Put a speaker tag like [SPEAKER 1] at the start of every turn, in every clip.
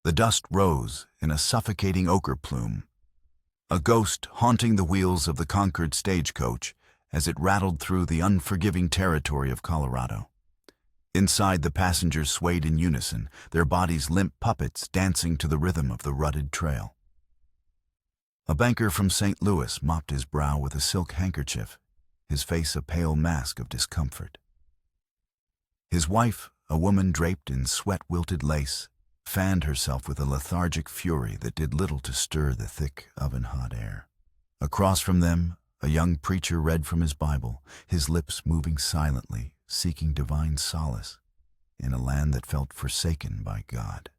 [SPEAKER 1] The dust rose in a suffocating ochre plume, a ghost haunting the wheels of the Concord stagecoach as it rattled through the unforgiving territory of Colorado. Inside, the passengers swayed in unison, their bodies limp puppets dancing to the rhythm of the rutted trail. A banker from St. Louis mopped his brow with a silk handkerchief, his face a pale mask of discomfort. His wife, a woman draped in sweat-wilted lace, fanned herself with a lethargic fury that did little to stir the thick oven-hot air. Across from them, a young preacher read from his Bible, his lips moving silently, seeking divine solace in a land that felt forsaken by God.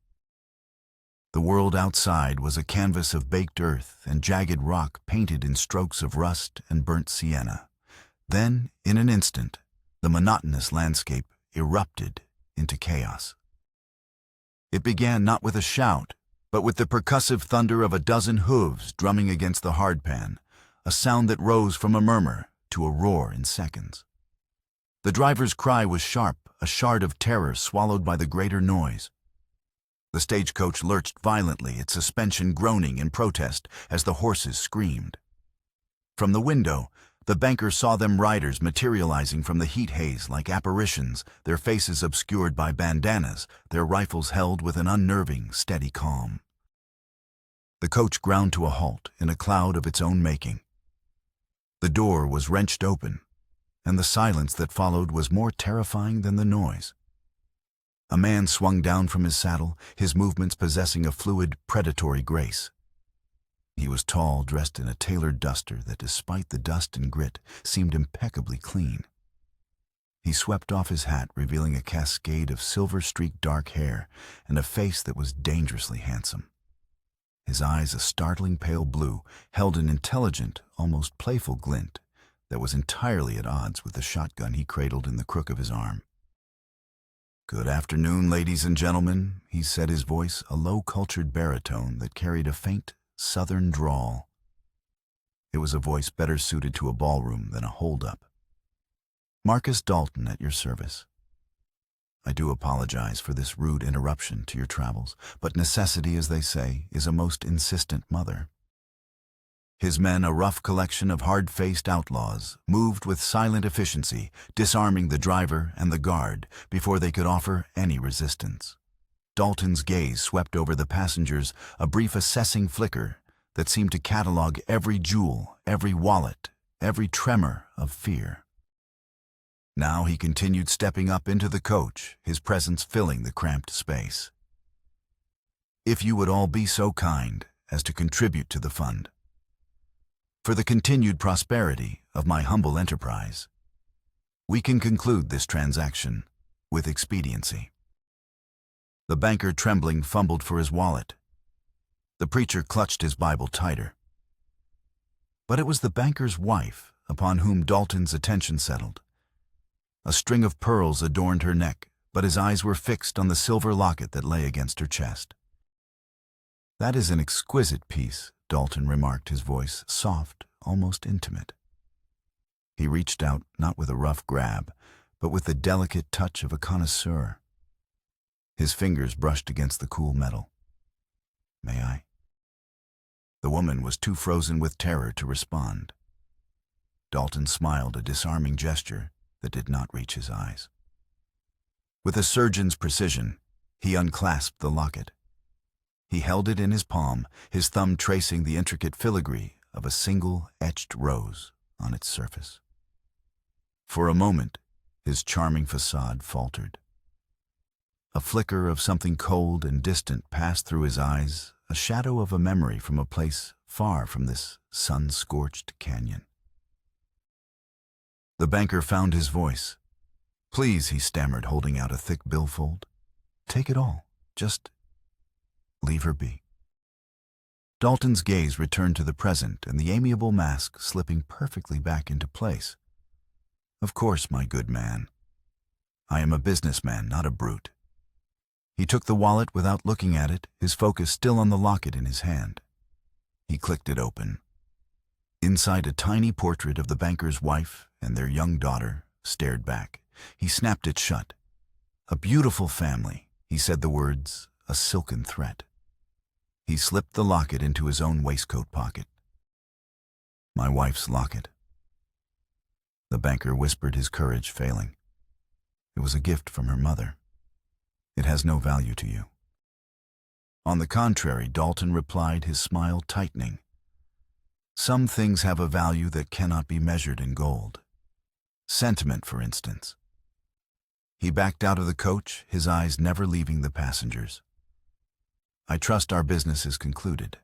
[SPEAKER 1] The world outside was a canvas of baked earth and jagged rock painted in strokes of rust and burnt sienna. Then, in an instant, the monotonous landscape erupted into chaos. It began not with a shout, but with the percussive thunder of a dozen hooves drumming against the hardpan, a sound that rose from a murmur to a roar in seconds. The driver's cry was sharp, a shard of terror swallowed by the greater noise. The stagecoach lurched violently, its suspension groaning in protest as the horses screamed. From the window, the banker saw them riders materializing from the heat haze like apparitions, their faces obscured by bandanas, their rifles held with an unnerving, steady calm. The coach ground to a halt in a cloud of its own making. The door was wrenched open, and the silence that followed was more terrifying than the noise. A man swung down from his saddle, his movements possessing a fluid, predatory grace. He was tall, dressed in a tailored duster that, despite the dust and grit, seemed impeccably clean. He swept off his hat, revealing a cascade of silver-streaked dark hair and a face that was dangerously handsome. His eyes, a startling pale blue, held an intelligent, almost playful glint that was entirely at odds with the shotgun he cradled in the crook of his arm. "Good afternoon, ladies and gentlemen," he said, his voice a low-cultured baritone that carried a faint, southern drawl. It was a voice better suited to a ballroom than a hold-up. "Marcus Dalton at your service. I do apologize for this rude interruption to your travels, but necessity, as they say, is a most insistent mother." His men, a rough collection of hard-faced outlaws, moved with silent efficiency, disarming the driver and the guard before they could offer any resistance. Dalton's gaze swept over the passengers, a brief assessing flicker that seemed to catalog every jewel, every wallet, every tremor of fear. Now he continued stepping up into the coach, his presence filling the cramped space. "If you would all be so kind as to contribute to the fund, for the continued prosperity of my humble enterprise, we can conclude this transaction with expediency." The banker, trembling, fumbled for his wallet. The preacher clutched his Bible tighter. But it was the banker's wife upon whom Dalton's attention settled. A string of pearls adorned her neck, but his eyes were fixed on the silver locket that lay against her chest. "That is an exquisite piece," Dalton remarked, his voice soft, almost intimate. He reached out, not with a rough grab, but with the delicate touch of a connoisseur. His fingers brushed against the cool metal. "May I?" The woman was too frozen with terror to respond. Dalton smiled, a disarming gesture that did not reach his eyes. With a surgeon's precision, he unclasped the locket. He held it in his palm, his thumb tracing the intricate filigree of a single etched rose on its surface. For a moment, his charming facade faltered. A flicker of something cold and distant passed through his eyes, a shadow of a memory from a place far from this sun-scorched canyon. The banker found his voice. "Please," he stammered, holding out a thick billfold. "Take it all. Just leave her be." Dalton's gaze returned to the present and the amiable mask slipping perfectly back into place. "Of course, my good man. I am a businessman, not a brute." He took the wallet without looking at it, his focus still on the locket in his hand. He clicked it open. Inside, a tiny portrait of the banker's wife and their young daughter stared back. He snapped it shut. "A beautiful family," he said the words, a silken threat. He slipped the locket into his own waistcoat pocket. My wife's locket. The banker whispered, his courage failing. It was a gift from her mother. It has no value to you. On the contrary, Dalton replied, his smile tightening. Some things have a value that cannot be measured in gold. Sentiment, for instance. He backed out of the coach, his eyes never leaving the passengers. I trust our business is concluded.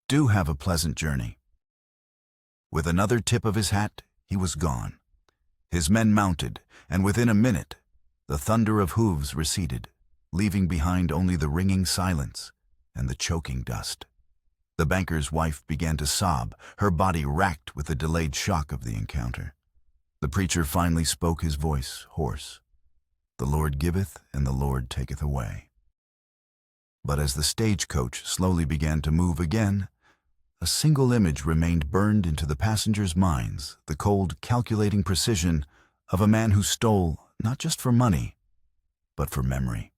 [SPEAKER 1] Do have a pleasant journey. With another tip of his hat, he was gone. His men mounted, and within a minute, the thunder of hooves receded, leaving behind only the ringing silence and the choking dust. The banker's wife began to sob, her body racked with the delayed shock of the encounter. The preacher finally spoke, his voice hoarse. The Lord giveth, and the Lord taketh away. But as the stagecoach slowly began to move again, a single image remained burned into the passengers' minds, the cold, calculating precision of a man who stole not just for money, but for memory.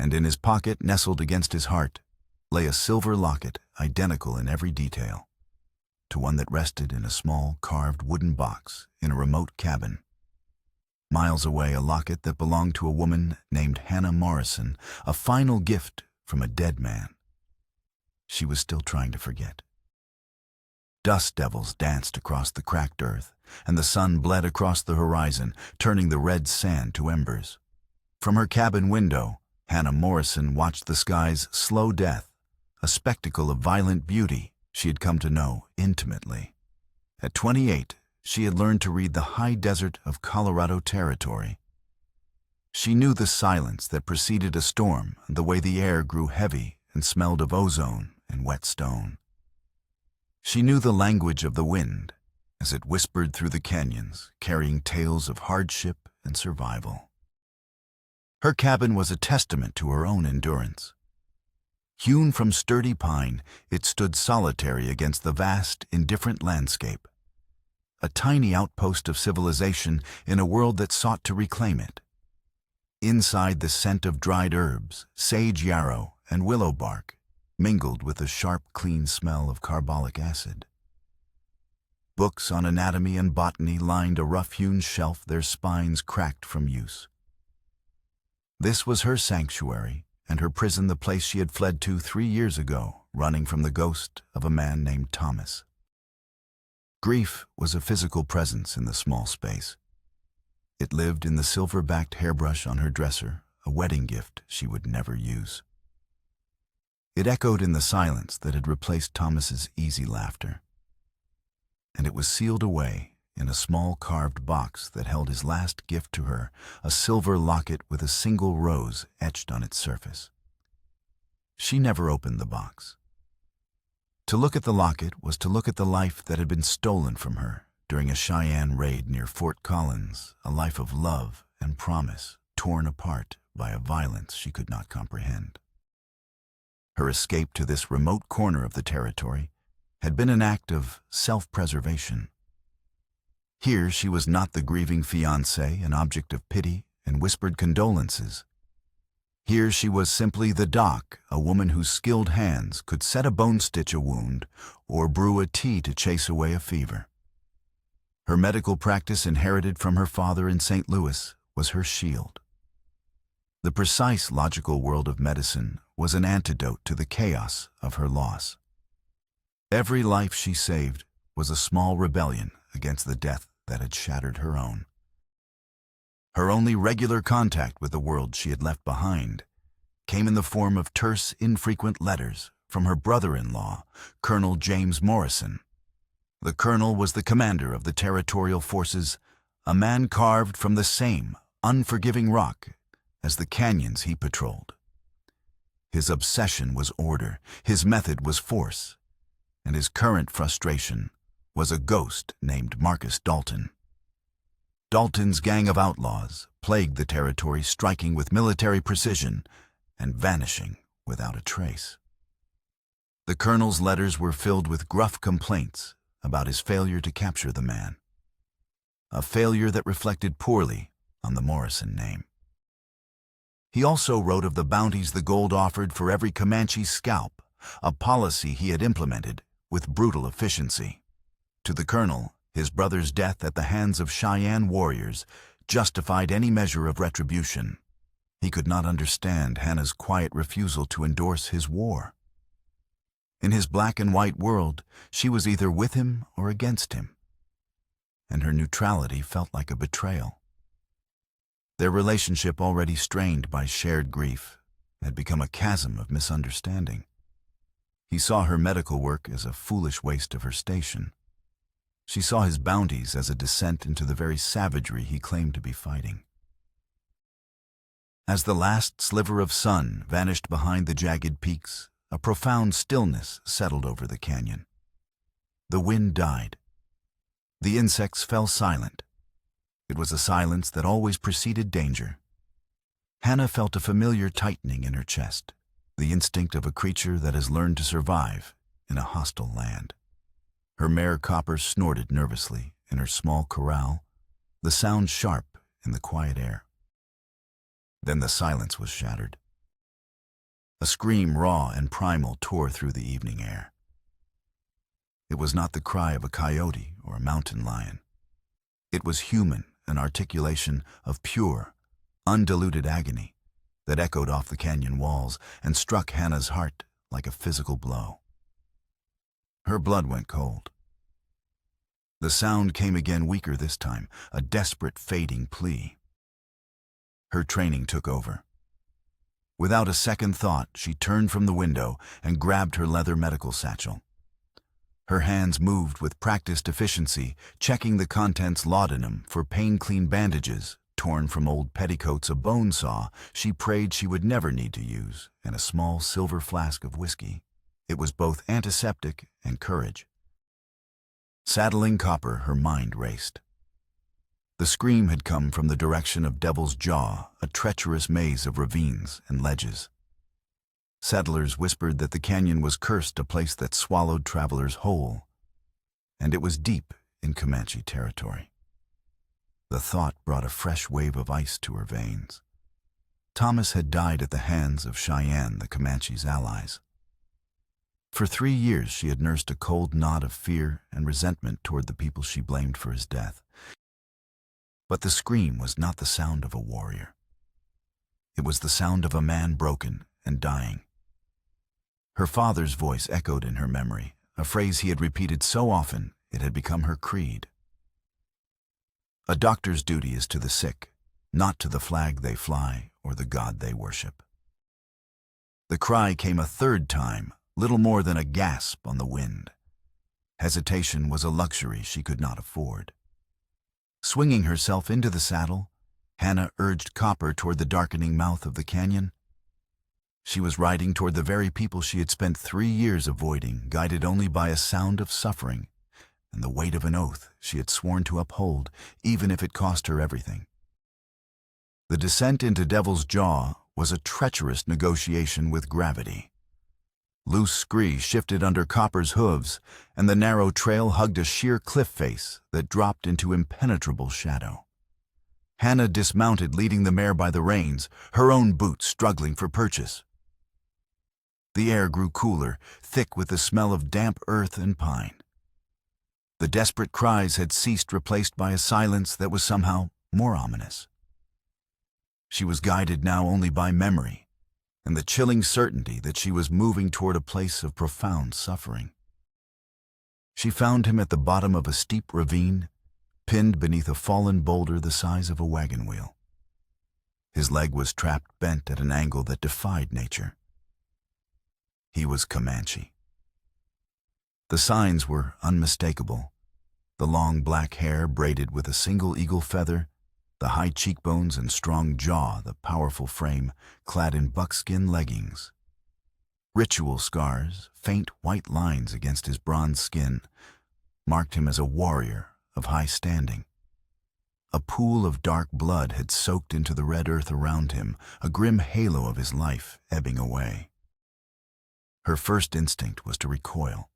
[SPEAKER 1] And in his pocket, nestled against his heart, lay a silver locket identical in every detail to one that rested in a small carved wooden box in a remote cabin. Miles away, a locket that belonged to a woman named Hannah Morrison, a final gift from a dead man. She was still trying to forget. Dust devils danced across the cracked earth, and the sun bled across the horizon, turning the red sand to embers. From her cabin window, Hannah Morrison watched the sky's slow death, a spectacle of violent beauty she had come to know intimately. At 28, she had learned to read the high desert of Colorado Territory. She knew the silence that preceded a storm, and the way the air grew heavy and smelled of ozone and wet stone. She knew the language of the wind as it whispered through the canyons, carrying tales of hardship and survival. Her cabin was a testament to her own endurance. Hewn from sturdy pine, it stood solitary against the vast, indifferent landscape, a tiny outpost of civilization in a world that sought to reclaim it. Inside, the scent of dried herbs, sage yarrow, and willow bark mingled with the sharp, clean smell of carbolic acid. Books on anatomy and botany lined a rough-hewn shelf, their spines cracked from use. This was her sanctuary, and her prison, the place she had fled to 3 years ago, running from the ghost of a man named Thomas. Grief was a physical presence in the small space. It lived in the silver-backed hairbrush on her dresser, a wedding gift she would never use. It echoed in the silence that had replaced Thomas's easy laughter. And it was sealed away in a small carved box that held his last gift to her, a silver locket with a single rose etched on its surface. She never opened the box. To look at the locket was to look at the life that had been stolen from her during a Cheyenne raid near Fort Collins, a life of love and promise torn apart by a violence she could not comprehend. Her escape to this remote corner of the territory had been an act of self-preservation. Here she was not the grieving fiancée, an object of pity and whispered condolences. Here she was simply the doc, a woman whose skilled hands could set a bone stitch a wound or brew a tea to chase away a fever. Her medical practice, inherited from her father in St. Louis, was her shield. The precise, logical world of medicine was an antidote to the chaos of her loss. Every life she saved was a small rebellion against the death that had shattered her own. Her only regular contact with the world she had left behind came in the form of terse, infrequent letters from her brother-in-law, Colonel James Morrison. The colonel was the commander of the territorial forces, a man carved from the same unforgiving rock as the canyons he patrolled. His obsession was order, his method was force, and his current frustration was a ghost named Marcus Dalton. Dalton's gang of outlaws plagued the territory, striking with military precision and vanishing without a trace. The colonel's letters were filled with gruff complaints about his failure to capture the man, a failure that reflected poorly on the Morrison name. He also wrote of the bounties the gold offered for every Comanche scalp, a policy he had implemented with brutal efficiency. To the colonel, his brother's death at the hands of Cheyenne warriors justified any measure of retribution. He could not understand Hannah's quiet refusal to endorse his war. In his black and white world, she was either with him or against him, and her neutrality felt like a betrayal. Their relationship, already strained by shared grief, had become a chasm of misunderstanding. He saw her medical work as a foolish waste of her station. She saw his bounties as a descent into the very savagery he claimed to be fighting. As the last sliver of sun vanished behind the jagged peaks, a profound stillness settled over the canyon. The wind died. The insects fell silent. It was a silence that always preceded danger. Hannah felt a familiar tightening in her chest, the instinct of a creature that has learned to survive in a hostile land. Her mare Copper snorted nervously in her small corral, the sound sharp in the quiet air. Then the silence was shattered. A scream raw and primal tore through the evening air. It was not the cry of a coyote or a mountain lion. It was human, an articulation of pure, undiluted agony that echoed off the canyon walls and struck Hannah's heart like a physical blow. Her blood went cold. The sound came again, weaker this time, a desperate, fading plea. Her training took over. Without a second thought, she turned from the window and grabbed her leather medical satchel. Her hands moved with practiced efficiency, checking the contents laudanum for pain-clean bandages, torn from old petticoats, a bone saw she prayed she would never need to use, and a small silver flask of whiskey. It was both antiseptic and courage. Saddling Copper, her mind raced. The scream had come from the direction of Devil's Jaw, a treacherous maze of ravines and ledges. Settlers whispered that the canyon was cursed, a place that swallowed travelers whole, and it was deep in Comanche territory. The thought brought a fresh wave of ice to her veins. Thomas had died at the hands of Cheyenne, the Comanche's allies. For 3 years she had nursed a cold knot of fear and resentment toward the people she blamed for his death. But the scream was not the sound of a warrior. It was the sound of a man broken and dying. Her father's voice echoed in her memory, a phrase he had repeated so often it had become her creed. A doctor's duty is to the sick, not to the flag they fly or the God they worship. The cry came a third time, little more than a gasp on the wind. Hesitation was a luxury she could not afford. Swinging herself into the saddle, Hannah urged Copper toward the darkening mouth of the canyon. She was riding toward the very people she had spent 3 years avoiding, guided only by a sound of suffering and the weight of an oath she had sworn to uphold, even if it cost her everything. The descent into Devil's Jaw was a treacherous negotiation with gravity. Loose scree shifted under Copper's hooves, and the narrow trail hugged a sheer cliff face that dropped into impenetrable shadow. Hannah dismounted, leading the mare by the reins, her own boots struggling for purchase. The air grew cooler, thick with the smell of damp earth and pine. The desperate cries had ceased, replaced by a silence that was somehow more ominous. She was guided now only by memory and the chilling certainty that she was moving toward a place of profound suffering. She found him at the bottom of a steep ravine, pinned beneath a fallen boulder the size of a wagon wheel. His leg was trapped, bent at an angle that defied nature. He was Comanche. The signs were unmistakable. The long black hair braided with a single eagle feather, the high cheekbones and strong jaw, the powerful frame clad in buckskin leggings. Ritual scars, faint white lines against his bronze skin, marked him as a warrior of high standing. A pool of dark blood had soaked into the red earth around him, a grim halo of his life ebbing away. Her first instinct was to recoil.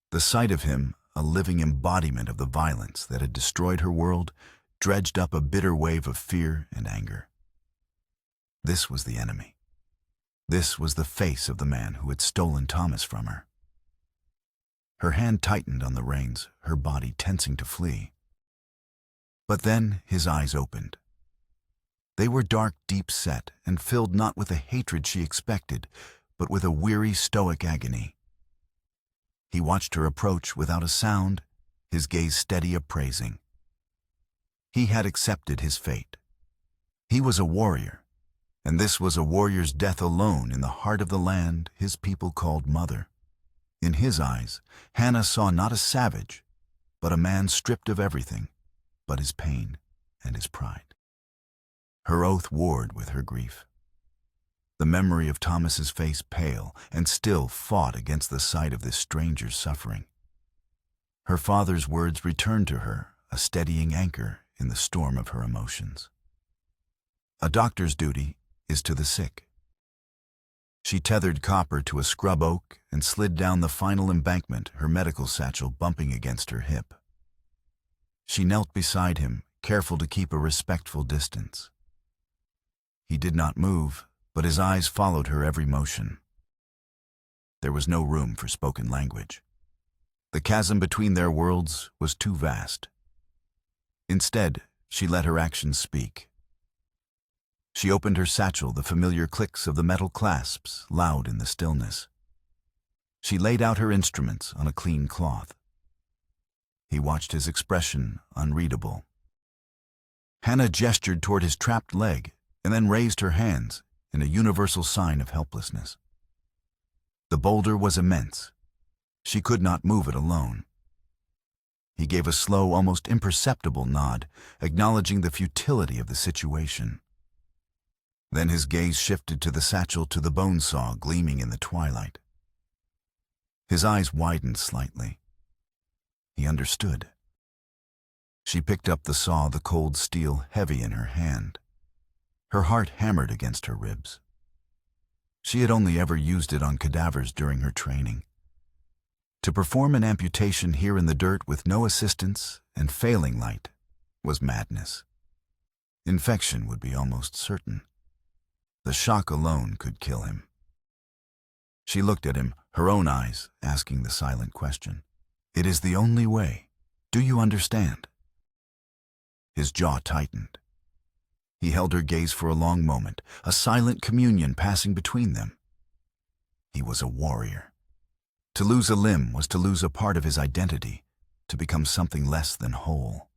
[SPEAKER 1] The sight of him, a living embodiment of the violence that had destroyed her world, dredged up a bitter wave of fear and anger. This was the enemy. This was the face of the man who had stolen Thomas from her. Her hand tightened on the reins, her body tensing to flee. But then his eyes opened. They were dark, deep-set, and filled not with the hatred she expected, but with a weary, stoic agony. He watched her approach without a sound, his gaze steady, appraising. He had accepted his fate. He was a warrior, and this was a warrior's death alone in the heart of the land his people called mother. In his eyes, Hannah saw not a savage, but a man stripped of everything but his pain and his pride. Her oath warred with her grief. The memory of Thomas's face pale and still fought against the sight of this stranger's suffering. Her father's words returned to her, a steadying anchor in the storm of her emotions. A doctor's duty is to the sick. She tethered Copper to a scrub oak and slid down the final embankment, her medical satchel bumping against her hip. She knelt beside him, careful to keep a respectful distance. He did not move, but his eyes followed her every motion. There was no room for spoken language. The chasm between their worlds was too vast. Instead, she let her actions speak. She opened her satchel, the familiar clicks of the metal clasps loud in the stillness. She laid out her instruments on a clean cloth. He watched his expression, unreadable. Hannah gestured toward his trapped leg and then raised her hands in a universal sign of helplessness. The boulder was immense. She could not move it alone. He gave a slow, almost imperceptible nod, acknowledging the futility of the situation. Then his gaze shifted to the satchel, to the bone saw gleaming in the twilight. His eyes widened slightly. He understood. She picked up the saw, the cold steel heavy in her hand. Her heart hammered against her ribs. She had only ever used it on cadavers during her training. To perform an amputation here in the dirt with no assistance and failing light was madness. Infection would be almost certain. The shock alone could kill him. She looked at him, her own eyes asking the silent question. It is the only way. Do you understand? His jaw tightened. He held her gaze for a long moment, a silent communion passing between them. He was a warrior. To lose a limb was to lose a part of his identity, to become something less than whole.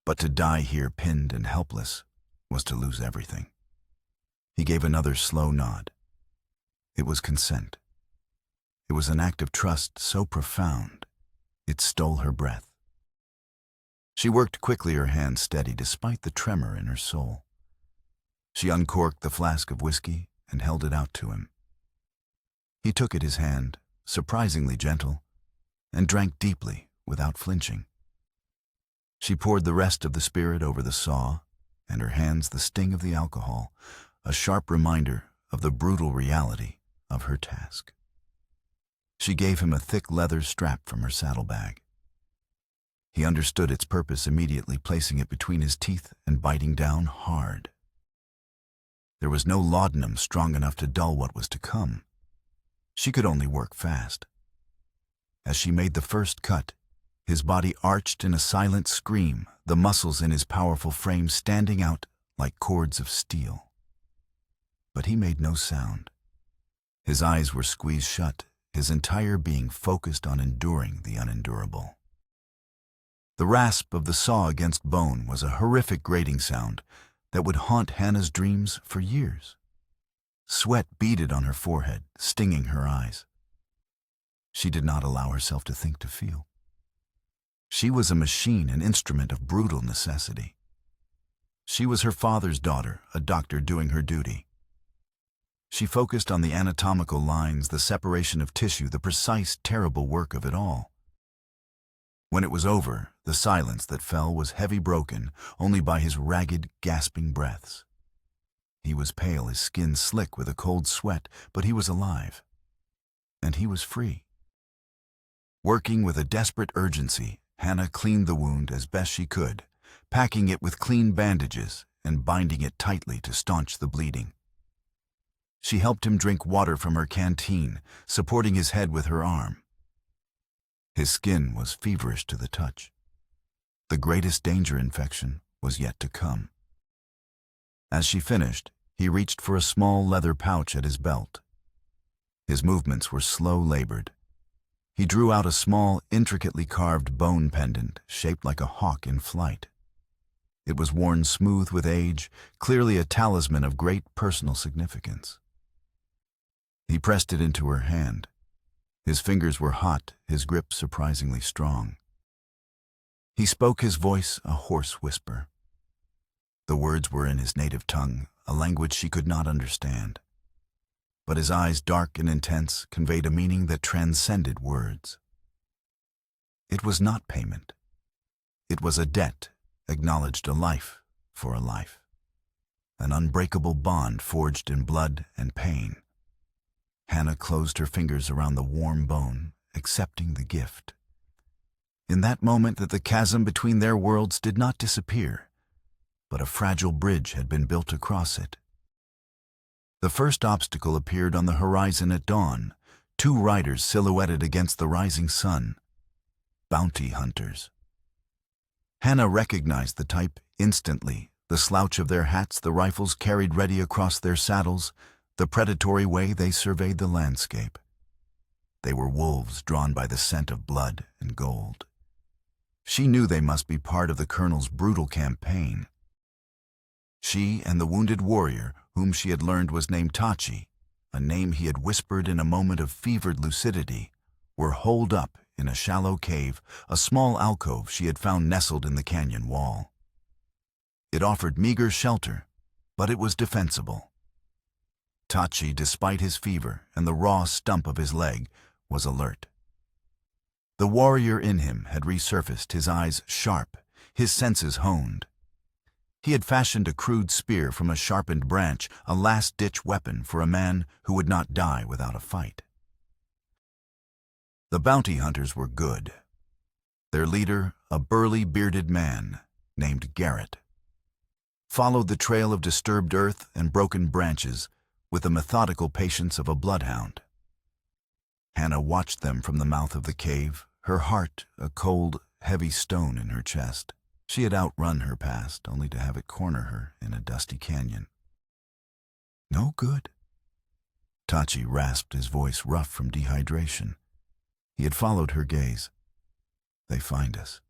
[SPEAKER 1] But to die here pinned and helpless was to lose everything. He gave another slow nod. It was consent. It was an act of trust so profound, it stole her breath. She worked quickly, her hand steady despite the tremor in her soul. She uncorked the flask of whiskey and held it out to him. He took it, his hand, surprisingly gentle, and drank deeply without flinching. She poured the rest of the spirit over the saw, and her hands the sting of the alcohol, a sharp reminder of the brutal reality of her task. She gave him a thick leather strap from her saddlebag. He understood its purpose immediately, placing it between his teeth and biting down hard. There was no laudanum strong enough to dull what was to come. She could only work fast. As she made the first cut, his body arched in a silent scream, the muscles in his powerful frame standing out like cords of steel. But he made no sound. His eyes were squeezed shut, his entire being focused on enduring the unendurable. The rasp of the saw against bone was a horrific grating sound that would haunt Hannah's dreams for years. Sweat beaded on her forehead, stinging her eyes. She did not allow herself to think, to feel. She was a machine, an instrument of brutal necessity. She was her father's daughter, a doctor doing her duty. She focused on the anatomical lines, the separation of tissue, the precise, terrible work of it all. When it was over, the silence that fell was heavy, broken only by his ragged, gasping breaths. He was pale, his skin slick with a cold sweat, but he was alive. And he was free. Working with a desperate urgency, Hannah cleaned the wound as best she could, packing it with clean bandages and binding it tightly to staunch the bleeding. She helped him drink water from her canteen, supporting his head with her arm. His skin was feverish to the touch. The greatest danger infection was yet to come. As she finished, he reached for a small leather pouch at his belt. His movements were slow-labored. He drew out a small, intricately carved bone pendant shaped like a hawk in flight. It was worn smooth with age, clearly a talisman of great personal significance. He pressed it into her hand. His fingers were hot, his grip surprisingly strong. He spoke, his voice a hoarse whisper. The words were in his native tongue, a language she could not understand. But his eyes, dark and intense, conveyed a meaning that transcended words. It was not payment. It was a debt, acknowledged a life for a life. An unbreakable bond forged in blood and pain. Hannah closed her fingers around the warm bone, accepting the gift. In that moment that the chasm between their worlds did not disappear, but a fragile bridge had been built across it. The first obstacle appeared on the horizon at dawn, two riders silhouetted against the rising sun. Bounty hunters. Hannah recognized the type instantly, the slouch of their hats, the rifles carried ready across their saddles, the predatory way they surveyed the landscape. They were wolves drawn by the scent of blood and gold. She knew they must be part of the colonel's brutal campaign. She and the wounded warrior, whom she had learned was named Tachi, a name he had whispered in a moment of fevered lucidity, were holed up in a shallow cave, a small alcove she had found nestled in the canyon wall. It offered meager shelter, but it was defensible. Tachi, despite his fever and the raw stump of his leg, was alert. The warrior in him had resurfaced, his eyes sharp, his senses honed. He had fashioned a crude spear from a sharpened branch, a last-ditch weapon for a man who would not die without a fight. The bounty hunters were good. Their leader, a burly, bearded man named Garrett, followed the trail of disturbed earth and broken branches with the methodical patience of a bloodhound. Hannah watched them from the mouth of the cave, her heart a cold, heavy stone in her chest. She had outrun her past, only to have it corner her in a dusty canyon. No good. Tachi rasped, his voice rough from dehydration. He had followed her gaze. They find us.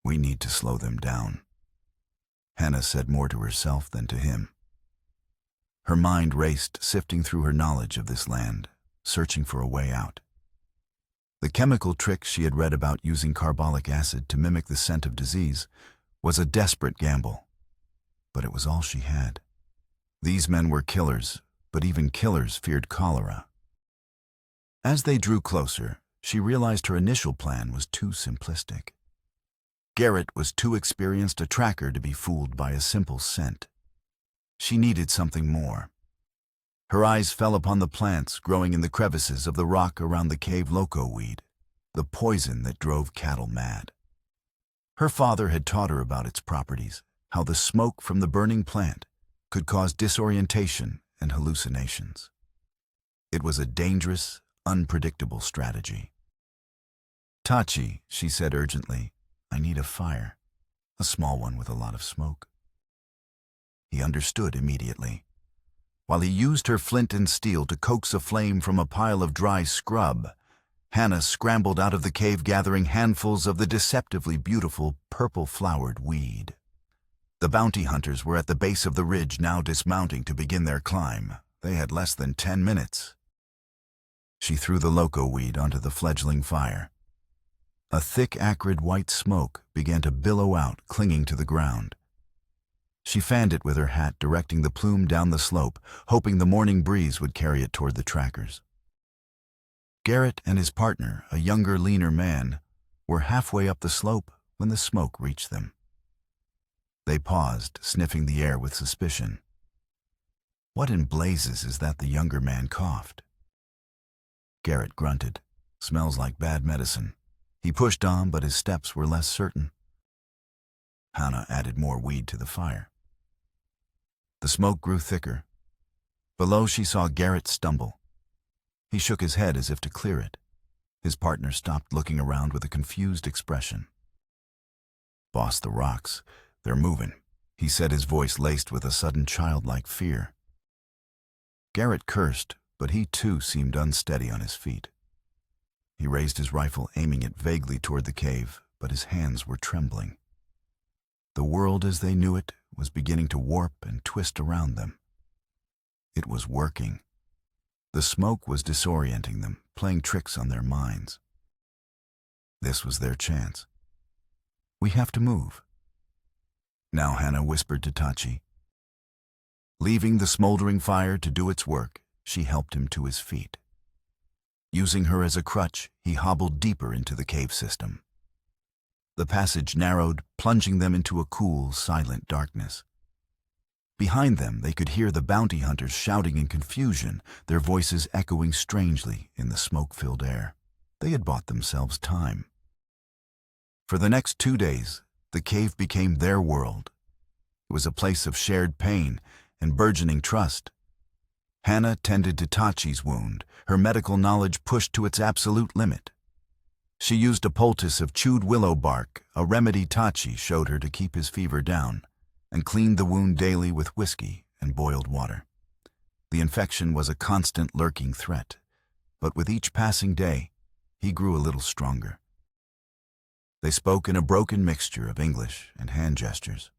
[SPEAKER 1] We need to slow them down. Hannah said more to herself than to him. Her mind raced, sifting through her knowledge of this land, searching for a way out. The chemical trick she had read about using carbolic acid to mimic the scent of disease was a desperate gamble, but it was all she had. These men were killers, but even killers feared cholera. As they drew closer, she realized her initial plan was too simplistic. Garrett was too experienced a tracker to be fooled by a simple scent. She needed something more. Her eyes fell upon the plants growing in the crevices of the rock around the cave loco weed, the poison that drove cattle mad. Her father had taught her about its properties, how the smoke from the burning plant could cause disorientation and hallucinations. It was a dangerous, unpredictable strategy. Tachi, she said urgently, I need a fire, a small one with a lot of smoke. He understood immediately. While he used her flint and steel to coax a flame from a pile of dry scrub, Hannah scrambled out of the cave gathering handfuls of the deceptively beautiful purple-flowered weed. The bounty hunters were at the base of the ridge, now dismounting to begin their climb. They had less than 10 minutes. She threw the loco weed onto the fledgling fire. A thick, acrid white smoke began to billow out, clinging to the ground. She fanned it with her hat, directing the plume down the slope, hoping the morning breeze would carry it toward the trackers. Garrett and his partner, a younger, leaner man, were halfway up the slope when the smoke reached them. They paused, sniffing the air with suspicion. What in blazes is that? The younger man coughed. Garrett grunted. Smells like bad medicine. He pushed on, but his steps were less certain. Hannah added more weed to the fire. The smoke grew thicker. Below, she saw Garrett stumble. He shook his head as if to clear it. His partner stopped, looking around with a confused expression. "Boss, the rocks. They're moving," he said, his voice laced with a sudden childlike fear. Garrett cursed, but he too seemed unsteady on his feet. He raised his rifle, aiming it vaguely toward the cave, but his hands were trembling. The world as they knew it was beginning to warp and twist around them. It was working. The smoke was disorienting them, playing tricks on their minds. This was their chance. "We have to move." Now Hannah whispered to Tachi. Leaving the smoldering fire to do its work, she helped him to his feet. Using her as a crutch, he hobbled deeper into the cave system. The passage narrowed, plunging them into a cool, silent darkness. Behind them, they could hear the bounty hunters shouting in confusion, their voices echoing strangely in the smoke-filled air. They had bought themselves time. For the next 2 days, the cave became their world. It was a place of shared pain and burgeoning trust. Hannah tended to Tachi's wound, her medical knowledge pushed to its absolute limit. She used a poultice of chewed willow bark, a remedy Tachi showed her to keep his fever down, and cleaned the wound daily with whiskey and boiled water. The infection was a constant lurking threat, but with each passing day, he grew a little stronger. They spoke in a broken mixture of English and hand gestures.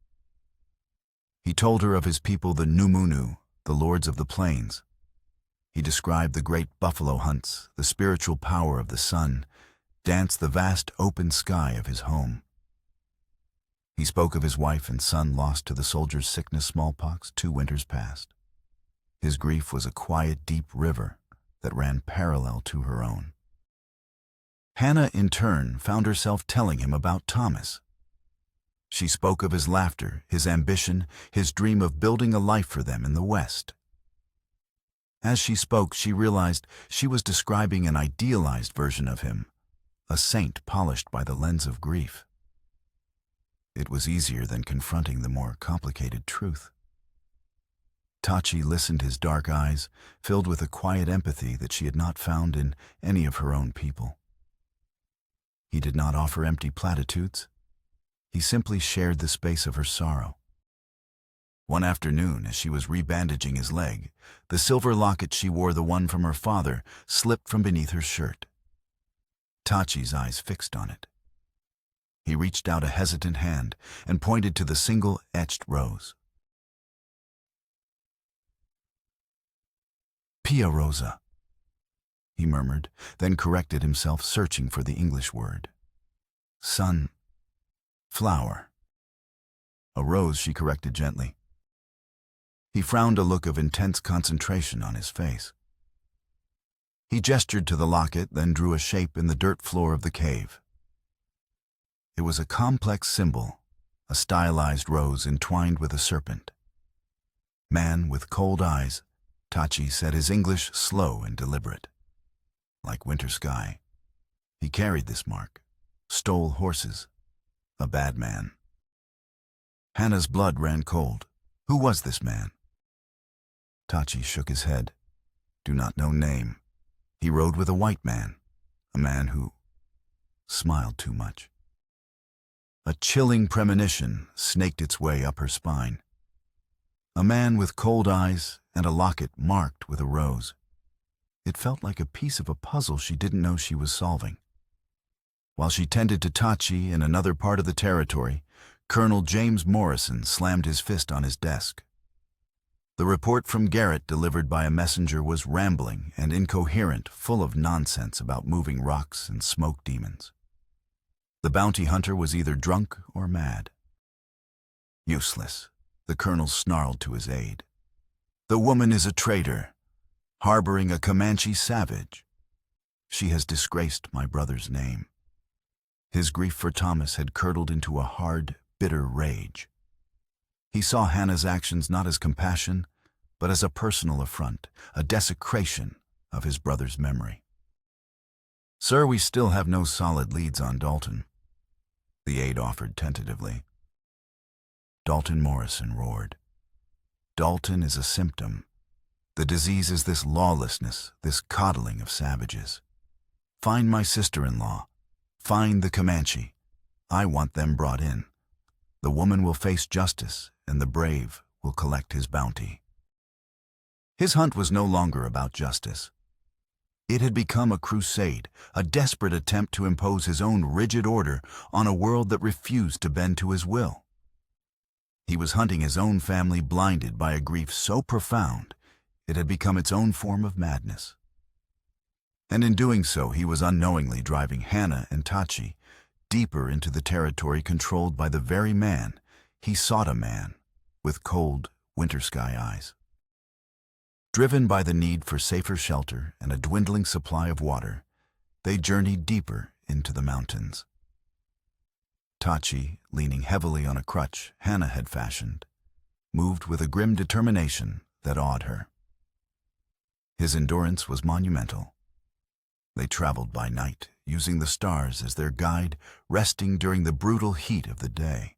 [SPEAKER 1] He told her of his people, the Numunu, the lords of the plains. He described the great buffalo hunts, the spiritual power of the sun, danced the vast open sky of his home. He spoke of his wife and son lost to the soldiers' sickness, smallpox, 2 winters past. His grief was a quiet, deep river that ran parallel to her own. Hannah, in turn, found herself telling him about Thomas. She spoke of his laughter, his ambition, his dream of building a life for them in the West. As she spoke, she realized she was describing an idealized version of him, a saint polished by the lens of grief. It was easier than confronting the more complicated truth. Tachi listened, his dark eyes filled with a quiet empathy that she had not found in any of her own people. He did not offer empty platitudes. He simply shared the space of her sorrow. One afternoon, as she was rebandaging his leg, the silver locket she wore, the one from her father, slipped from beneath her shirt. Tachi's eyes fixed on it. He reached out a hesitant hand and pointed to the single etched rose. "Pia Rosa," he murmured, then corrected himself, searching for the English word. "Sun, flower." "A rose," she corrected gently. He frowned, a look of intense concentration on his face. He gestured to the locket, then drew a shape in the dirt floor of the cave. It was a complex symbol, a stylized rose entwined with a serpent. "Man with cold eyes," Tachi said, his English slow and deliberate. "Like winter sky." He carried this mark, stole horses, a bad man. Hannah's blood ran cold. Who was this man? Tachi shook his head. "Do not know name. He rode with a white man, a man who smiled too much." A chilling premonition snaked its way up her spine. A man with cold eyes and a locket marked with a rose. It felt like a piece of a puzzle she didn't know she was solving. While she tended to Tachi in another part of the territory, Colonel James Morrison slammed his fist on his desk. The report from Garrett, delivered by a messenger, was rambling and incoherent, full of nonsense about moving rocks and smoke demons. The bounty hunter was either drunk or mad. "Useless," the colonel snarled to his aide. "The woman is a traitor, harboring a Comanche savage. She has disgraced my brother's name." His grief for Thomas had curdled into a hard, bitter rage. He saw Hannah's actions not as compassion, but as a personal affront, a desecration of his brother's memory. "Sir, we still have no solid leads on Dalton," the aide offered tentatively. Dalton Morrison roared. Dalton is a symptom. The disease is this lawlessness, this coddling of savages. Find my sister-in-law. Find the Comanche. I want them brought in. The woman will face justice, and the brave will collect his bounty. His hunt was no longer about justice. It had become a crusade, a desperate attempt to impose his own rigid order on a world that refused to bend to his will. He was hunting his own family, blinded by a grief so profound it had become its own form of madness. And in doing so, he was unknowingly driving Hannah and Tachi deeper into the territory controlled by the very man he sought, a man with cold, winter sky eyes. Driven by the need for safer shelter and a dwindling supply of water, they journeyed deeper into the mountains. Tachi, leaning heavily on a crutch Hannah had fashioned, moved with a grim determination that awed her. His endurance was monumental. They traveled by night, using the stars as their guide, resting during the brutal heat of the day.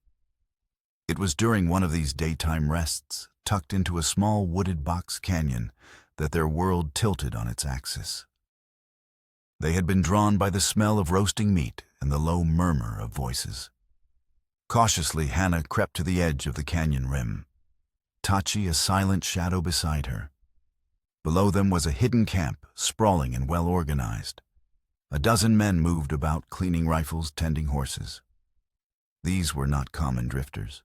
[SPEAKER 1] It was during one of these daytime rests, tucked into a small wooded box canyon, that their world tilted on its axis. They had been drawn by the smell of roasting meat and the low murmur of voices. Cautiously, Hannah crept to the edge of the canyon rim, Tachi a silent shadow beside her. Below them was a hidden camp, sprawling and well-organized. A dozen men moved about, cleaning rifles, tending horses. These were not common drifters.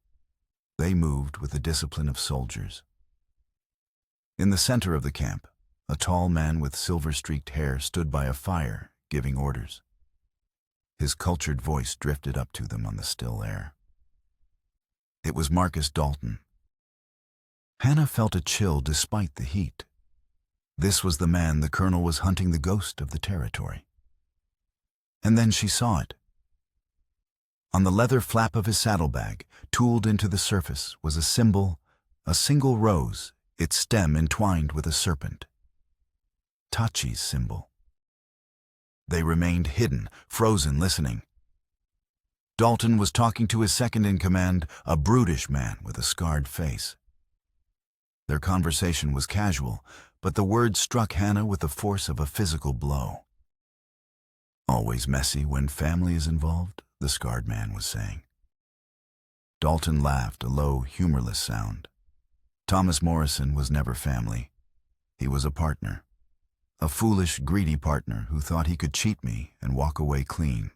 [SPEAKER 1] They moved with the discipline of soldiers. In the center of the camp, a tall man with silver-streaked hair stood by a fire, giving orders. His cultured voice drifted up to them on the still air. It was Marcus Dalton. Hannah felt a chill despite the heat. This was the man the colonel was hunting, the ghost of the territory. And then she saw it. On the leather flap of his saddlebag, tooled into the surface, was a symbol, a single rose, its stem entwined with a serpent. Tachi's symbol. They remained hidden, frozen, listening. Dalton was talking to his second-in-command, a brutish man with a scarred face. Their conversation was casual, but the words struck Hannah with the force of a physical blow. "Always messy when family is involved," the scarred man was saying. Dalton laughed, a low, humorless sound. Thomas Morrison was never family. He was a partner. A foolish, greedy partner who thought he could cheat me and walk away clean.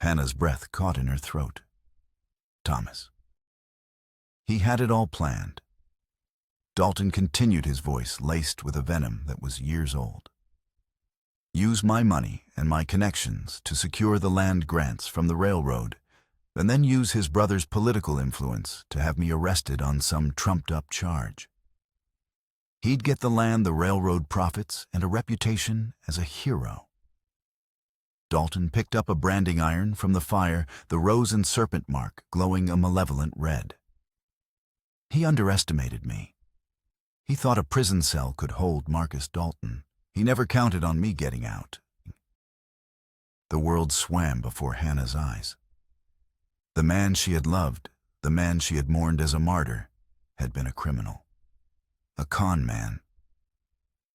[SPEAKER 1] Hannah's breath caught in her throat. Thomas. He had it all planned. Dalton continued, his voice laced with a venom that was years old. Use my money and my connections to secure the land grants from the railroad, and then use his brother's political influence to have me arrested on some trumped-up charge. He'd get the land, the railroad profits, and a reputation as a hero. Dalton picked up a branding iron from the fire, the rose and serpent mark glowing a malevolent red. He underestimated me. He thought a prison cell could hold Marcus Dalton. He never counted on me getting out. The world swam before Hannah's eyes. The man she had loved, the man she had mourned as a martyr, had been a criminal. A con man.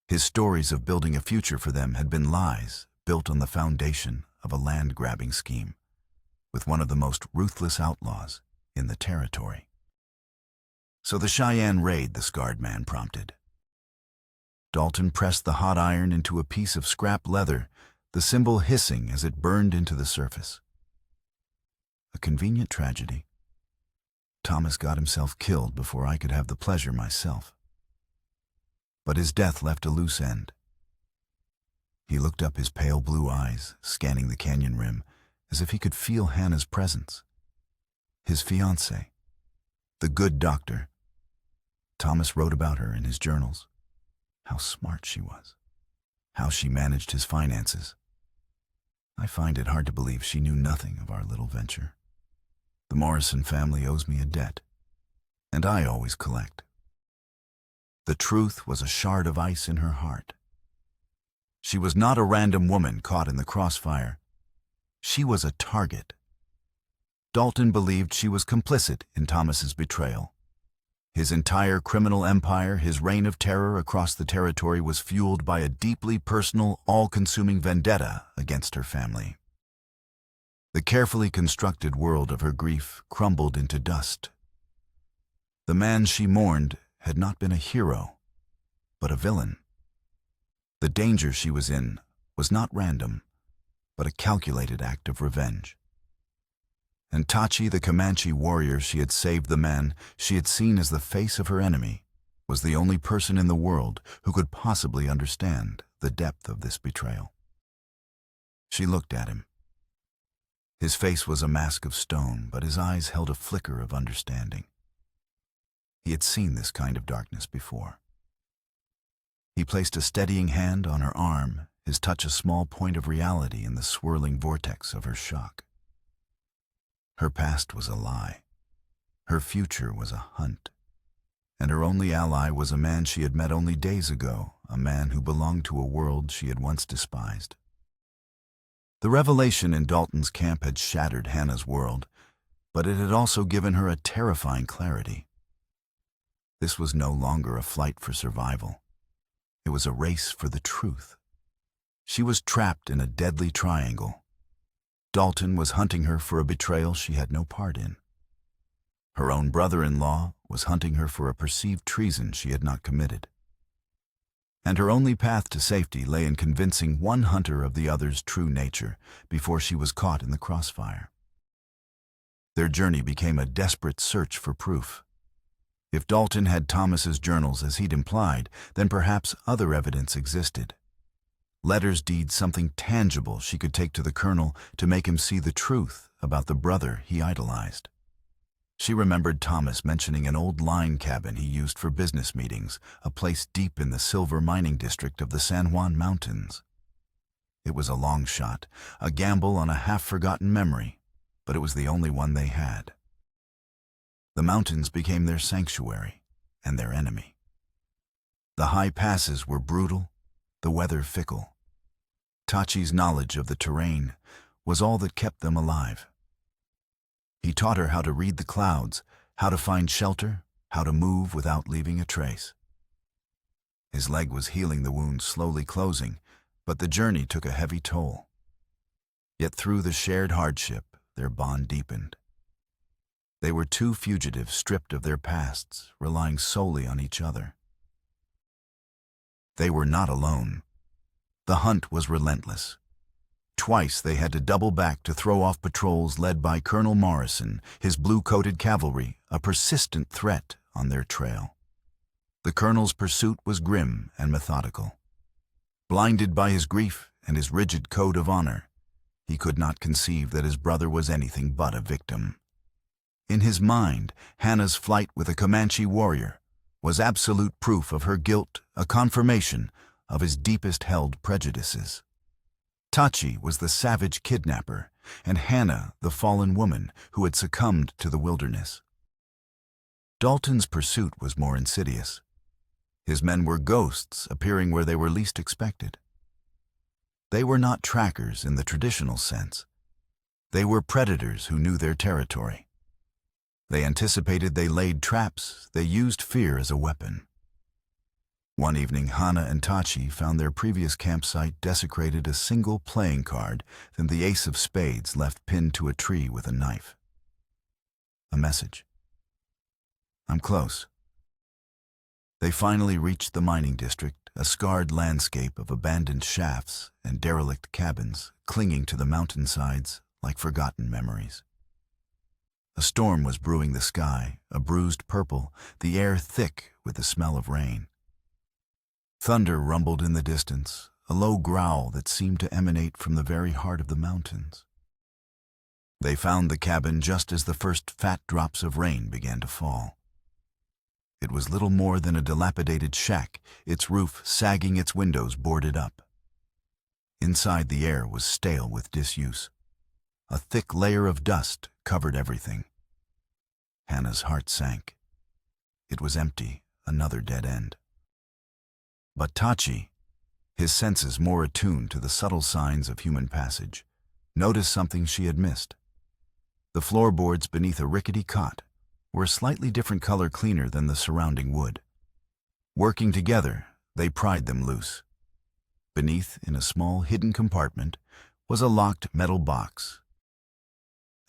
[SPEAKER 1] His stories of building a future for them had been lies built on the foundation of a land-grabbing scheme, with one of the most ruthless outlaws in the territory. "So the Cheyenne raid," the scarred man prompted. Dalton pressed the hot iron into a piece of scrap leather, the symbol hissing as it burned into the surface. A convenient tragedy. Thomas got himself killed before I could have the pleasure myself. But his death left a loose end. He looked up, his pale blue eyes scanning the canyon rim as if he could feel Hannah's presence. His fiancée, the good doctor. Thomas wrote about her in his journals. How smart she was. How she managed his finances. I find it hard to believe she knew nothing of our little venture. The Morrison family owes me a debt, and I always collect. The truth was a shard of ice in her heart. She was not a random woman caught in the crossfire. She was a target. Dalton believed she was complicit in Thomas's betrayal. His entire criminal empire, his reign of terror across the territory, was fueled by a deeply personal, all-consuming vendetta against her family. The carefully constructed world of her grief crumbled into dust. The man she mourned had not been a hero, but a villain. The danger she was in was not random, but a calculated act of revenge. And Tachi, the Comanche warrior she had saved, the man she had seen as the face of her enemy, was the only person in the world who could possibly understand the depth of this betrayal. She looked at him. His face was a mask of stone, but his eyes held a flicker of understanding. He had seen this kind of darkness before. He placed a steadying hand on her arm, his touch a small point of reality in the swirling vortex of her shock. Her past was a lie. Her future was a hunt. And her only ally was a man she had met only days ago, a man who belonged to a world she had once despised. The revelation in Dalton's camp had shattered Hannah's world, but it had also given her a terrifying clarity. This was no longer a flight for survival. It was a race for the truth. She was trapped in a deadly triangle. Dalton was hunting her for a betrayal she had no part in. Her own brother-in-law was hunting her for a perceived treason she had not committed. And her only path to safety lay in convincing one hunter of the other's true nature before she was caught in the crossfire. Their journey became a desperate search for proof. If Dalton had Thomas's journals as he'd implied, then perhaps other evidence existed. Letters, deeds, something tangible she could take to the colonel to make him see the truth about the brother he idolized. She remembered Thomas mentioning an old line cabin he used for business meetings, a place deep in the silver mining district of the San Juan Mountains. It was a long shot, a gamble on a half-forgotten memory, but it was the only one they had. The mountains became their sanctuary and their enemy. The high passes were brutal, the weather fickle. Tachi's knowledge of the terrain was all that kept them alive. He taught her how to read the clouds, how to find shelter, how to move without leaving a trace. His leg was healing, the wound slowly closing, but the journey took a heavy toll. Yet through the shared hardship, their bond deepened. They were two fugitives stripped of their pasts, relying solely on each other. They were not alone. The hunt was relentless. Twice they had to double back to throw off patrols led by Colonel Morrison, his blue-coated cavalry, a persistent threat on their trail. The colonel's pursuit was grim and methodical. Blinded by his grief and his rigid code of honor, he could not conceive that his brother was anything but a victim. In his mind, Hannah's flight with a Comanche warrior was absolute proof of her guilt, a confirmation of his deepest-held prejudices. Tachi was the savage kidnapper, and Hannah the fallen woman who had succumbed to the wilderness. Dalton's pursuit was more insidious. His men were ghosts appearing where they were least expected. They were not trackers in the traditional sense. They were predators who knew their territory. They anticipated, they laid traps, they used fear as a weapon. One evening, Hannah and Tachi found their previous campsite desecrated, a single playing card and the ace of spades left pinned to a tree with a knife. A message. "I'm close." They finally reached the mining district, a scarred landscape of abandoned shafts and derelict cabins clinging to the mountainsides like forgotten memories. A storm was brewing the sky, a bruised purple, the air thick with the smell of rain. Thunder rumbled in the distance, a low growl that seemed to emanate from the very heart of the mountains. They found the cabin just as the first fat drops of rain began to fall. It was little more than a dilapidated shack, its roof sagging, its windows boarded up. Inside, the air was stale with disuse. A thick layer of dust covered everything. Hannah's heart sank. It was empty, another dead end. But Tachi, his senses more attuned to the subtle signs of human passage, noticed something she had missed. The floorboards beneath a rickety cot were a slightly different color cleaner than the surrounding wood. Working together, they pried them loose. Beneath, in a small hidden compartment, was a locked metal box.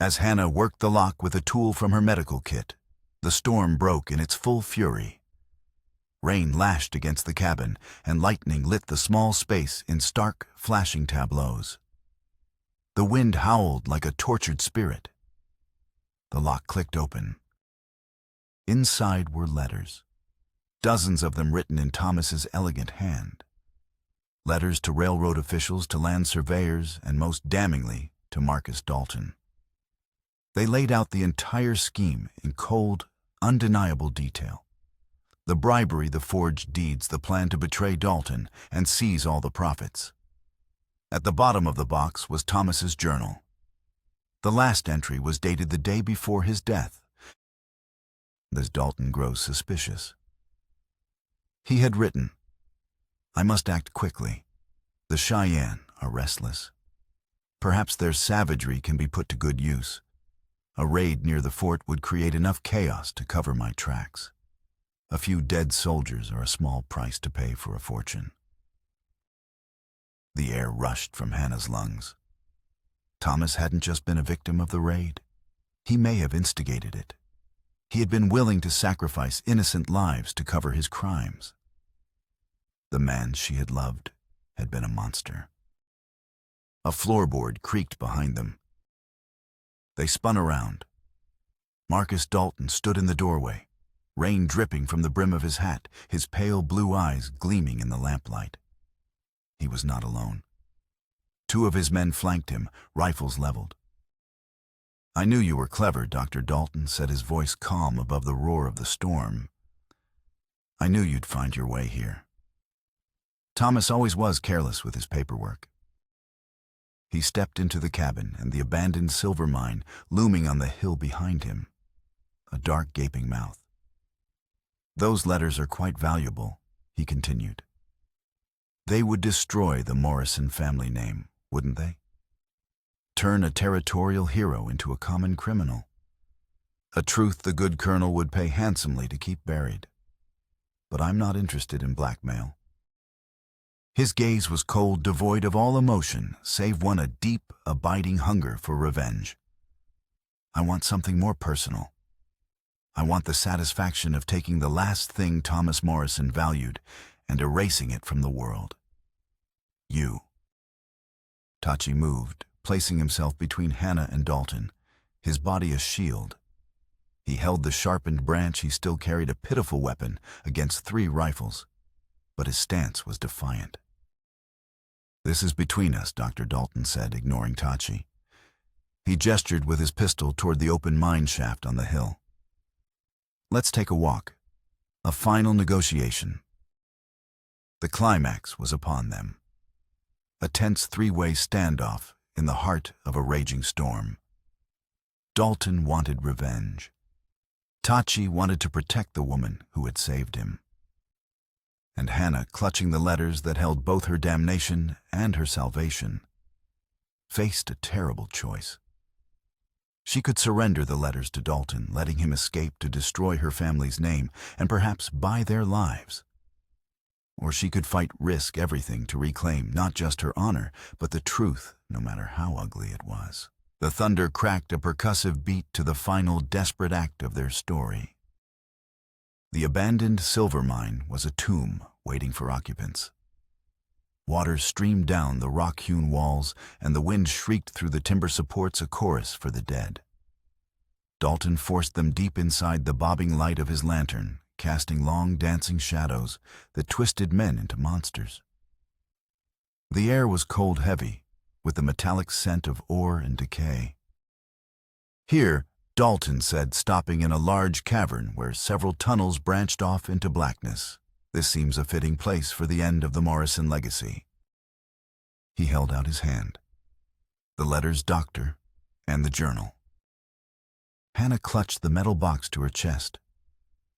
[SPEAKER 1] As Hannah worked the lock with a tool from her medical kit, the storm broke in its full fury. Rain lashed against the cabin, and lightning lit the small space in stark, flashing tableaus. The wind howled like a tortured spirit. The lock clicked open. Inside were letters, dozens of them written in Thomas's elegant hand. Letters to railroad officials, to land surveyors, and most damningly, to Marcus Dalton. They laid out the entire scheme in cold, undeniable detail. The bribery, the forged deeds, the plan to betray Dalton and seize all the profits. At the bottom of the box was Thomas's journal. The last entry was dated the day before his death. As Dalton grows suspicious. He had written, "I must act quickly. The Cheyenne are restless. Perhaps their savagery can be put to good use. A raid near the fort would create enough chaos to cover my tracks. A few dead soldiers are a small price to pay for a fortune." The air rushed from Hannah's lungs. Thomas hadn't just been a victim of the raid. He may have instigated it. He had been willing to sacrifice innocent lives to cover his crimes. The man she had loved had been a monster. A floorboard creaked behind them. They spun around. Marcus Dalton stood in the doorway, rain dripping from the brim of his hat, his pale blue eyes gleaming in the lamplight. He was not alone. Two of his men flanked him, rifles leveled. "I knew you were clever," Dr. Dalton said, his voice calm above the roar of the storm. "I knew you'd find your way here." Thomas always was careless with his paperwork. He stepped into the cabin, and the abandoned silver mine looming on the hill behind him, a dark gaping mouth. "Those letters are quite valuable," he continued. "They would destroy the Morrison family name, wouldn't they? Turn a territorial hero into a common criminal. A truth the good colonel would pay handsomely to keep buried. But I'm not interested in blackmail." His gaze was cold, devoid of all emotion, save one a deep, abiding hunger for revenge. "I want something more personal. I want the satisfaction of taking the last thing Thomas Morrison valued and erasing it from the world. You." Tachi moved, placing himself between Hannah and Dalton, his body a shield. He held the sharpened branch. He still carried a pitiful weapon against 3 rifles, but his stance was defiant. "This is between us," Dr. Dalton said, ignoring Tachi. He gestured with his pistol toward the open mine shaft on the hill. "Let's take a walk. A final negotiation." The climax was upon them. A tense 3-way standoff in the heart of a raging storm. Dalton wanted revenge. Tachi wanted to protect the woman who had saved him. And Hannah, clutching the letters that held both her damnation and her salvation, faced a terrible choice. She could surrender the letters to Dalton, letting him escape to destroy her family's name and perhaps buy their lives. Or she could risk everything to reclaim not just her honor, but the truth, no matter how ugly it was. The thunder cracked a percussive beat to the final desperate act of their story. The abandoned silver mine was a tomb waiting for occupants. Water streamed down the rock-hewn walls, and the wind shrieked through the timber supports a chorus for the dead. Dalton forced them deep inside the bobbing light of his lantern, casting long dancing shadows that twisted men into monsters. The air was cold heavy, with the metallic scent of ore and decay. "Here," Dalton said, stopping in a large cavern where several tunnels branched off into blackness. "This seems a fitting place for the end of the Morrison legacy." He held out his hand. The letters, doctor, and the journal. Hannah clutched the metal box to her chest.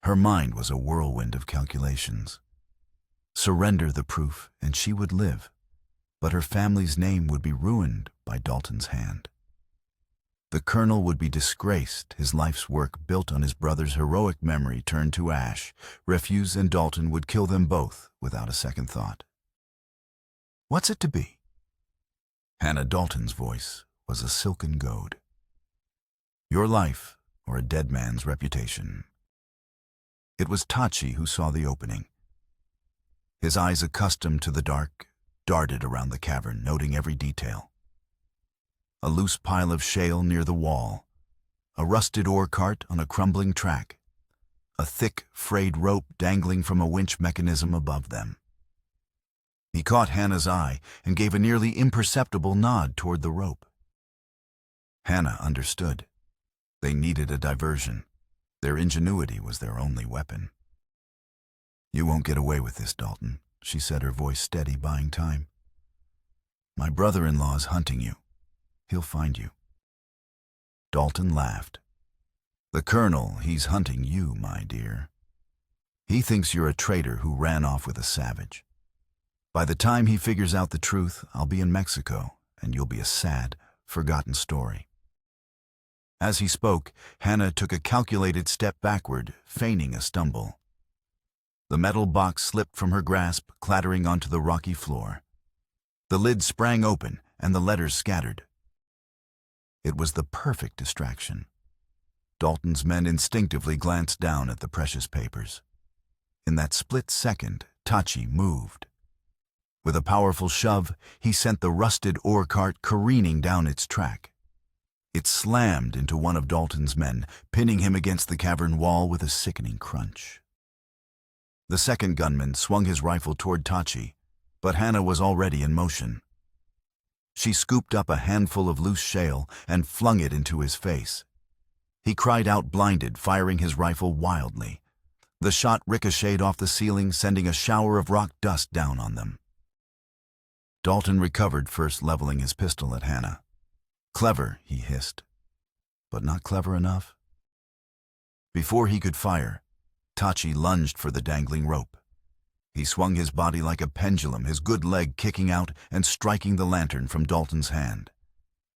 [SPEAKER 1] Her mind was a whirlwind of calculations. Surrender the proof, and she would live, but her family's name would be ruined by Dalton's hand. The colonel would be disgraced, his life's work built on his brother's heroic memory turned to ash. Refuse and Dalton would kill them both without a second thought. "What's it to be?" Hannah Dalton's voice was a silken goad. "Your life or a dead man's reputation." It was Tachi who saw the opening. His eyes, accustomed to the dark, darted around the cavern, noting every detail. A loose pile of shale near the wall, a rusted ore cart on a crumbling track, a thick, frayed rope dangling from a winch mechanism above them. He caught Hannah's eye and gave a nearly imperceptible nod toward the rope. Hannah understood. They needed a diversion. Their ingenuity was their only weapon. "You won't get away with this, Dalton," she said, her voice steady, buying time. "My brother-in-law's hunting you. He'll find you." Dalton laughed. "The colonel, he's hunting you, my dear. He thinks you're a traitor who ran off with a savage. By the time he figures out the truth, I'll be in Mexico, and you'll be a sad, forgotten story." As he spoke, Hannah took a calculated step backward, feigning a stumble. The metal box slipped from her grasp, clattering onto the rocky floor. The lid sprang open, and the letters scattered. It was the perfect distraction. Dalton's men instinctively glanced down at the precious papers. In that split second, Tachi moved. With a powerful shove, he sent the rusted ore cart careening down its track. It slammed into one of Dalton's men, pinning him against the cavern wall with a sickening crunch. The second gunman swung his rifle toward Tachi, but Hannah was already in motion. She scooped up a handful of loose shale and flung it into his face. He cried out, blinded, firing his rifle wildly. The shot ricocheted off the ceiling, sending a shower of rock dust down on them. Dalton recovered, first leveling his pistol at Hannah. "Clever," he hissed, "but not clever enough." Before he could fire, Tachi lunged for the dangling rope. He swung his body like a pendulum, his good leg kicking out and striking the lantern from Dalton's hand.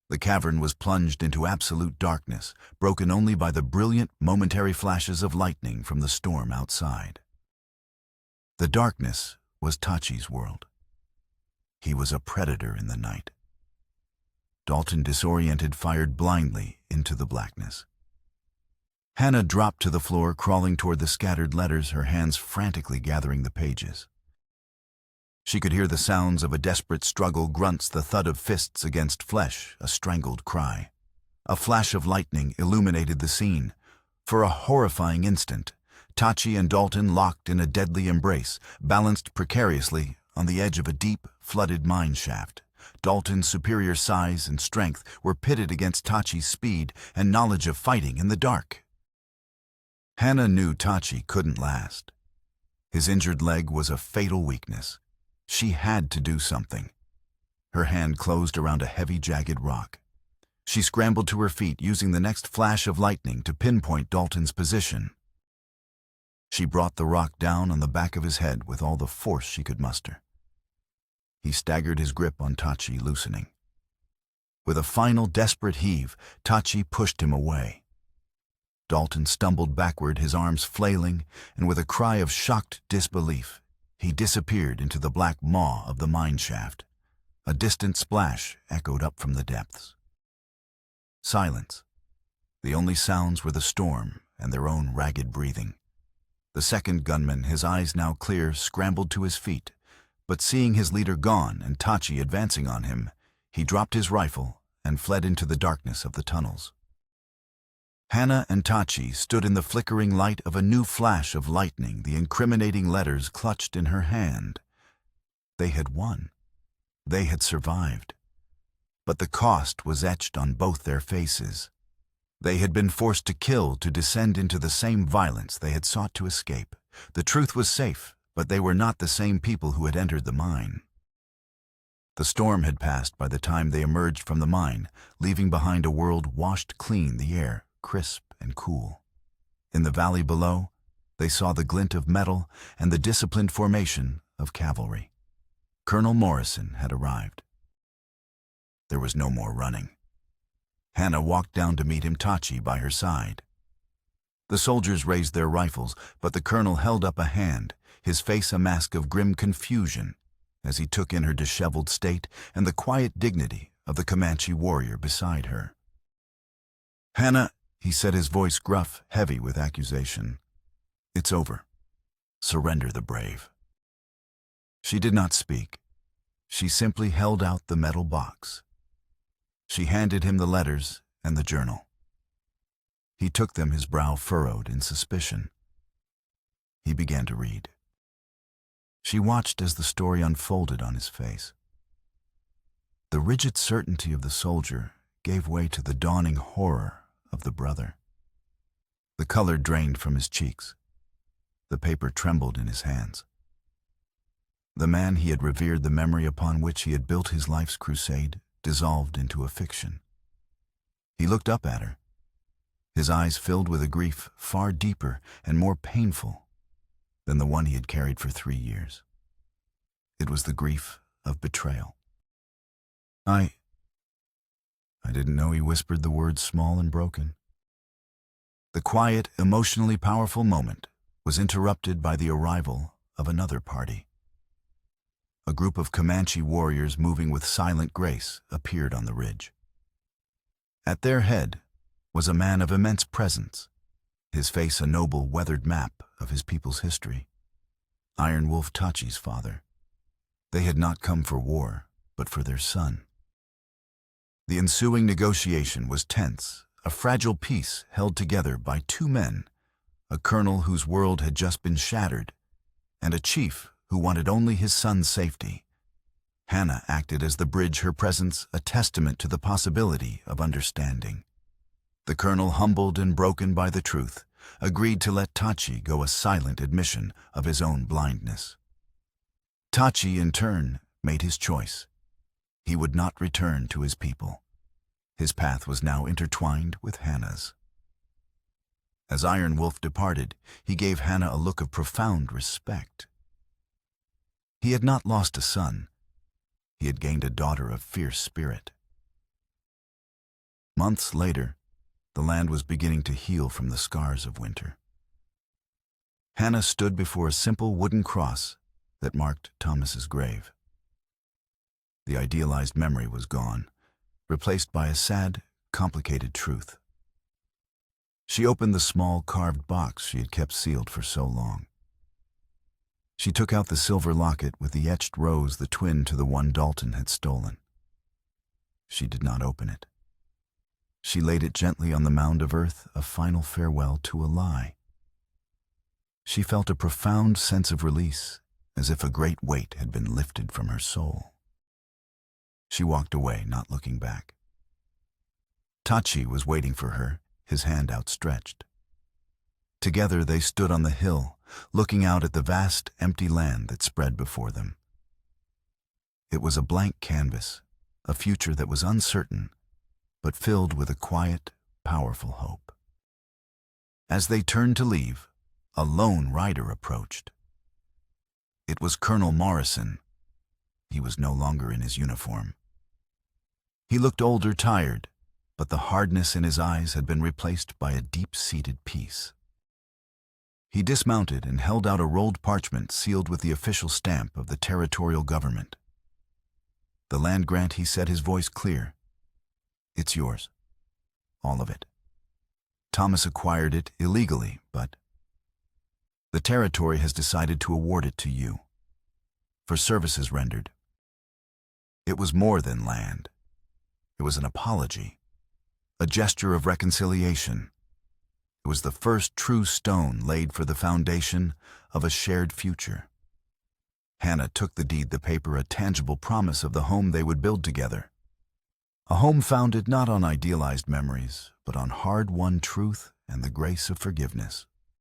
[SPEAKER 1] The cavern was plunged into absolute darkness, broken only by the brilliant, momentary flashes of lightning from the storm outside. The darkness was Tachi's world. He was a predator in the night. Dalton, disoriented, fired blindly into the blackness. Hannah dropped to the floor, crawling toward the scattered letters, her hands frantically gathering the pages. She could hear the sounds of a desperate struggle, grunts, the thud of fists against flesh, a strangled cry. A flash of lightning illuminated the scene. For a horrifying instant, Tachi and Dalton locked in a deadly embrace, balanced precariously on the edge of a deep, flooded mine shaft. Dalton's superior size and strength were pitted against Tachi's speed and knowledge of fighting in the dark. Hannah knew Tachi couldn't last. His injured leg was a fatal weakness. She had to do something. Her hand closed around a heavy, jagged rock. She scrambled to her feet, using the next flash of lightning to pinpoint Dalton's position. She brought the rock down on the back of his head with all the force she could muster. He staggered, his grip on Tachi loosening. With a final desperate heave, Tachi pushed him away. Dalton stumbled backward, his arms flailing, and with a cry of shocked disbelief, he disappeared into the black maw of the mine shaft. A distant splash echoed up from the depths. Silence. The only sounds were the storm and their own ragged breathing. The second gunman, his eyes now clear, scrambled to his feet, but seeing his leader gone and Tachi advancing on him, he dropped his rifle and fled into the darkness of the tunnels. Hannah and Tachi stood in the flickering light of a new flash of lightning, the incriminating letters clutched in her hand. They had won. They had survived. But the cost was etched on both their faces. They had been forced to kill, to descend into the same violence they had sought to escape. The truth was safe, but they were not the same people who had entered the mine. The storm had passed by the time they emerged from the mine, leaving behind a world washed clean, the air crisp and cool. In the valley below, they saw the glint of metal and the disciplined formation of cavalry. Colonel Morrison had arrived. There was no more running. Hannah walked down to meet him, Tachi by her side. The soldiers raised their rifles, but the colonel held up a hand, his face a mask of grim confusion, as he took in her disheveled state and the quiet dignity of the Comanche warrior beside her. "Hannah," he said, his voice gruff, heavy with accusation, "it's over. Surrender the brave." She did not speak. She simply held out the metal box. She handed him the letters and the journal. He took them, his brow furrowed in suspicion. He began to read. She watched as the story unfolded on his face. The rigid certainty of the soldier gave way to the dawning horror of the brother. The color drained from his cheeks. The paper trembled in his hands. The man he had revered, the memory upon which he had built his life's crusade, dissolved into a fiction. He looked up at her, his eyes filled with a grief far deeper and more painful than the one he had carried for 3 years. It was the grief of betrayal. I didn't know," he whispered, the words small and broken. The quiet, emotionally powerful moment was interrupted by the arrival of another party. A group of Comanche warriors moving with silent grace appeared on the ridge. At their head was a man of immense presence, his face a noble, weathered map of his people's history. Iron Wolf Tachi's father. They had not come for war, but for their son. The ensuing negotiation was tense, a fragile peace held together by 2 men, a colonel whose world had just been shattered, and a chief who wanted only his son's safety. Hannah acted as the bridge, her presence a testament to the possibility of understanding. The colonel, humbled and broken by the truth, agreed to let Tachi go, a silent admission of his own blindness. Tachi, in turn, made his choice. He would not return to his people. His path was now intertwined with Hannah's. As Iron Wolf departed, he gave Hannah a look of profound respect. He had not lost a son. He had gained a daughter of fierce spirit. Months later, the land was beginning to heal from the scars of winter. Hannah stood before a simple wooden cross that marked Thomas's grave. The idealized memory was gone, replaced by a sad, complicated truth. She opened the small carved box she had kept sealed for so long. She took out the silver locket with the etched rose, the twin to the one Dalton had stolen. She did not open it. She laid it gently on the mound of earth, a final farewell to a lie. She felt a profound sense of release, as if a great weight had been lifted from her soul. She walked away, not looking back. Tachi was waiting for her, his hand outstretched. Together they stood on the hill, looking out at the vast, empty land that spread before them. It was a blank canvas, a future that was uncertain, but filled with a quiet, powerful hope. As they turned to leave, a lone rider approached. It was Colonel Morrison. He was no longer in his uniform. He looked older, tired, but the hardness in his eyes had been replaced by a deep-seated peace. He dismounted and held out a rolled parchment sealed with the official stamp of the territorial government. "The land grant," he said, his voice clear. "It's yours. All of it. Thomas acquired it illegally, but the territory has decided to award it to you for services rendered." It was more than land. It was an apology, a gesture of reconciliation. It was the first true stone laid for the foundation of a shared future. Hannah took the deed, the paper, a tangible promise of the home they would build together. A home founded not on idealized memories, but on hard-won truth and the grace of forgiveness.